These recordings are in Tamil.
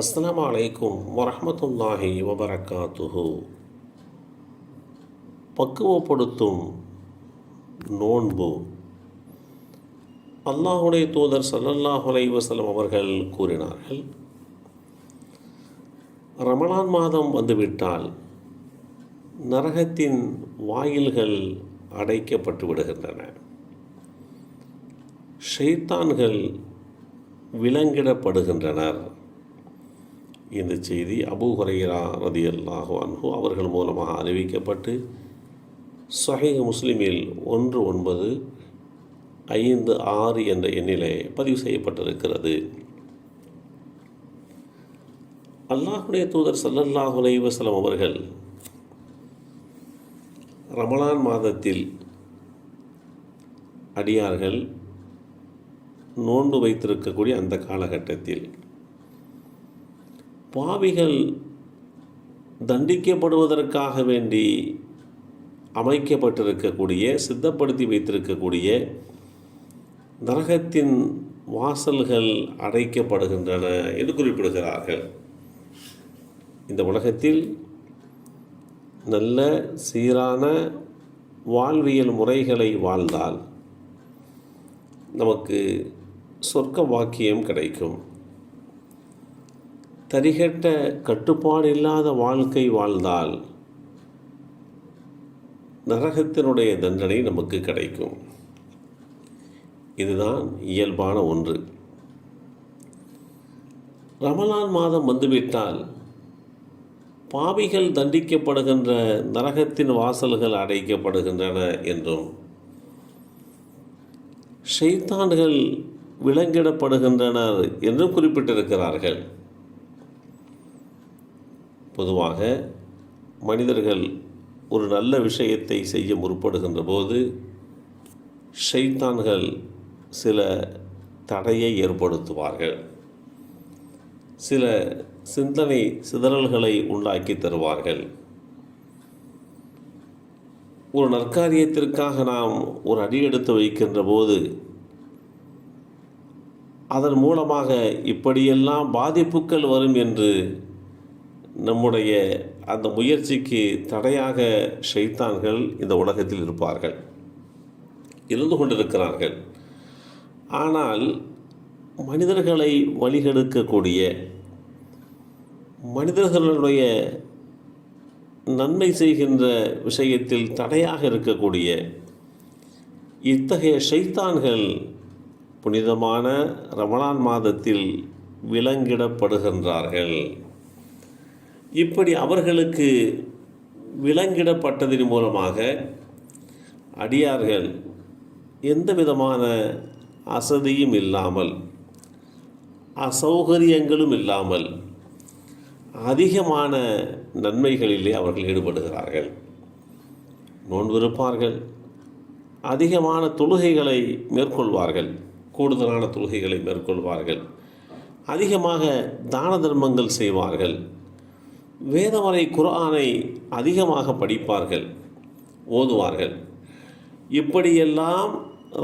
அஸ்ஸலாமு அலைக்கும் வரஹ்மத்துல்லாஹி வபரகாத்துஹு. பக்குவப்படுத்தும் நோன்பு. அல்லாஹுடைய தூதர் ஸல்லல்லாஹு அலைஹி வஸல்லம் அவர்கள் கூறினார்கள், ரமலான் மாதம் வந்துவிட்டால் நரகத்தின் வாயில்கள் அடைக்கப்பட்டு விடுகின்றன, ஷைத்தான்கள் விலங்கிடப்படுகின்றனர். இந்த செய்தி அபூ ஹுரைரா ரலியல்லாஹு அன்ஹு அவர்கள் மூலமாக அறிவிக்கப்பட்டு ஸஹீஹ் முஸ்லிமில் 1956 என்ற எண்ணிலே பதிவு செய்யப்பட்டிருக்கிறது. அல்லாஹுடைய தூதர் ஸல்லல்லாஹு அலைஹி வஸல்லம் அவர்கள் ரமலான் மாதத்தில் அடியார்கள் நோன்பு வைத்திருக்கக்கூடிய அந்த காலகட்டத்தில் பாவிகள் தண்டிக்கப்படுவதற்காக வேண்டி அமைக்கப்பட்டிருக்கக்கூடிய, சித்தப்படுத்தி வைத்திருக்கக்கூடிய நரகத்தின் வாசல்கள் அடைக்கப்படுகின்றன என்று குறிப்பிடுகிறார்கள். இந்த உலகத்தில் நல்ல சீரான வாழ்வியல் முறைகளை வாழ்ந்தால் நமக்கு சொர்க்க வாக்கியம் கிடைக்கும். தரிகட்ட கட்டுப்பாடு இல்லாத வாழ்க்கை வாழ்ந்தால் நரகத்தினுடைய தண்டனை நமக்கு கிடைக்கும். இதுதான் இயல்பான ஒன்று. ரமலான் மாதம் வந்துவிட்டால் பாவிகள் தண்டிக்கப்படுகின்ற, நரகத்தின் வாசல்கள் அடைக்கப்படுகின்றன என்றும், ஷைத்தான்கள் விலங்கிடப்படுகின்றனர் என்றும் குறிப்பிட்டிருக்கிறார்கள். பொதுவாக மனிதர்கள் ஒரு நல்ல விஷயத்தை செய்ய முற்படுகின்ற போது ஷைத்தான்கள் சில தடையை ஏற்படுத்துவார்கள், சில சிந்தனை சிதறல்களை உண்டாக்கி தருவார்கள். ஒரு நற்காரியத்திற்காக நாம் ஒரு அடி எடுத்து வைக்கின்ற போது அதன் மூலமாக இப்படியெல்லாம் பாதிப்புகள் வரும் என்று நம்முடைய அந்த முயற்சிக்கு தடையாக ஷைத்தான்கள் இந்த உலகத்தில் இருப்பார்கள், இருந்து கொண்டிருக்கிறார்கள். ஆனால் மனிதர்களை வழிகெடுக்கக்கூடிய, மனிதர்களுடைய நன்மை செய்கின்ற விஷயத்தில் தடையாக இருக்கக்கூடிய இத்தகைய ஷைத்தான்கள் புனிதமான ரமலான் மாதத்தில் விலங்கிடப்படுகின்றார்கள். இப்படி அவர்களுக்கு விலங்கிடப்பட்டதன் மூலமாக அடியார்கள் எந்த விதமான அசதியும் இல்லாமல், அசௌகரியங்களும் இல்லாமல் அதிகமான நன்மைகளிலே அவர்கள் ஈடுபடுகிறார்கள். நோன்பிருப்பார்கள், அதிகமான தொழுகைகளை மேற்கொள்வார்கள், கூடுதலான தொழுகைகளை மேற்கொள்வார்கள், அதிகமாக தான தர்மங்கள் செய்வார்கள், வேதவரை குர்ஆனை அதிகமாக படிப்பார்கள், ஓதுவார்கள். இப்படியெல்லாம்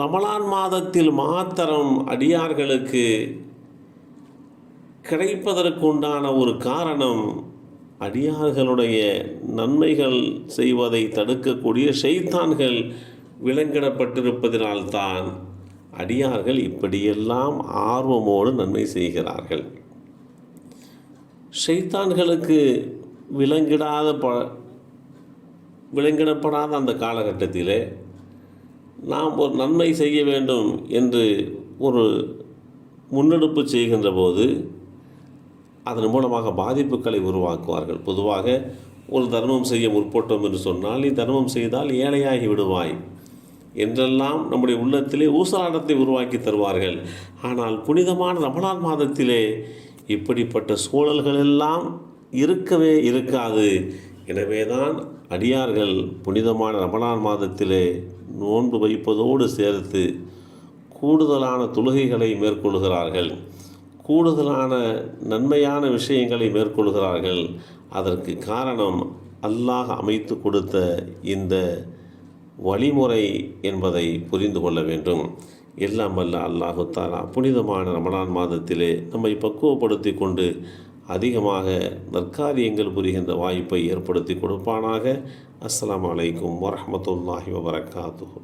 ரமலான் மாதத்தில் மாத்திரம் அடியார்களுக்கு கிடைப்பதற்குண்டான ஒரு காரணம், அடியார்களுடைய நன்மைகள் செய்வதை தடுக்கக்கூடிய ஷைத்தான்கள் விலங்கிடப்பட்டிருப்பதினால்தான் அடியார்கள் இப்படியெல்லாம் ஆர்வமோடு நன்மை செய்கிறார்கள். ஷைத்தான்களுக்கு விலங்கிடப்படாத அந்த காலகட்டத்திலே நாம் ஒரு நன்மை செய்ய வேண்டும் என்று ஒரு முன்னெடுப்பு செய்கின்ற போது அதன் மூலமாக பாதிப்புகளை உருவாக்குவார்கள். பொதுவாக ஒரு தர்மம் செய்ய முற்பட்டோம் என்று சொன்னால், நீ தர்மம் செய்தால் ஏழையாகி விடுவாய் என்றெல்லாம் நம்முடைய உள்ளத்திலே ஊசலாட்டத்தை உருவாக்கி தருவார்கள். ஆனால் புனிதமான ரமலான் மாதத்திலே இப்படிப்பட்ட சூழல்கள் எல்லாம் இருக்கவே இருக்காது. எனவேதான் அடியார்கள் புனிதமான ரமலான் மாதத்திலே நோன்பு வைப்பதோடு சேர்த்து கூடுதலான தொழுகைகளை மேற்கொள்கிறார்கள், கூடுதலான நன்மையான விஷயங்களை மேற்கொள்கிறார்கள். அதற்கு காரணம் அல்லாஹ் அமைத்து கொடுத்த இந்த வழிமுறை என்பதை புரிந்து கொள்ள வேண்டும். எல்லாம் வல்ல அல்லாஹு தஆலா புனிதமான ரமலான் மாதத்திலே நம்மை பக்குவப்படுத்தி கொண்டு அதிகமாக நற்காரியங்கள் புரிகின்ற வாய்ப்பை ஏற்படுத்தி கொடுப்பானாக. அஸ்ஸலாமு அலைக்கும் வரஹ்மத்துல்லாஹி வபரகாத்துஹு.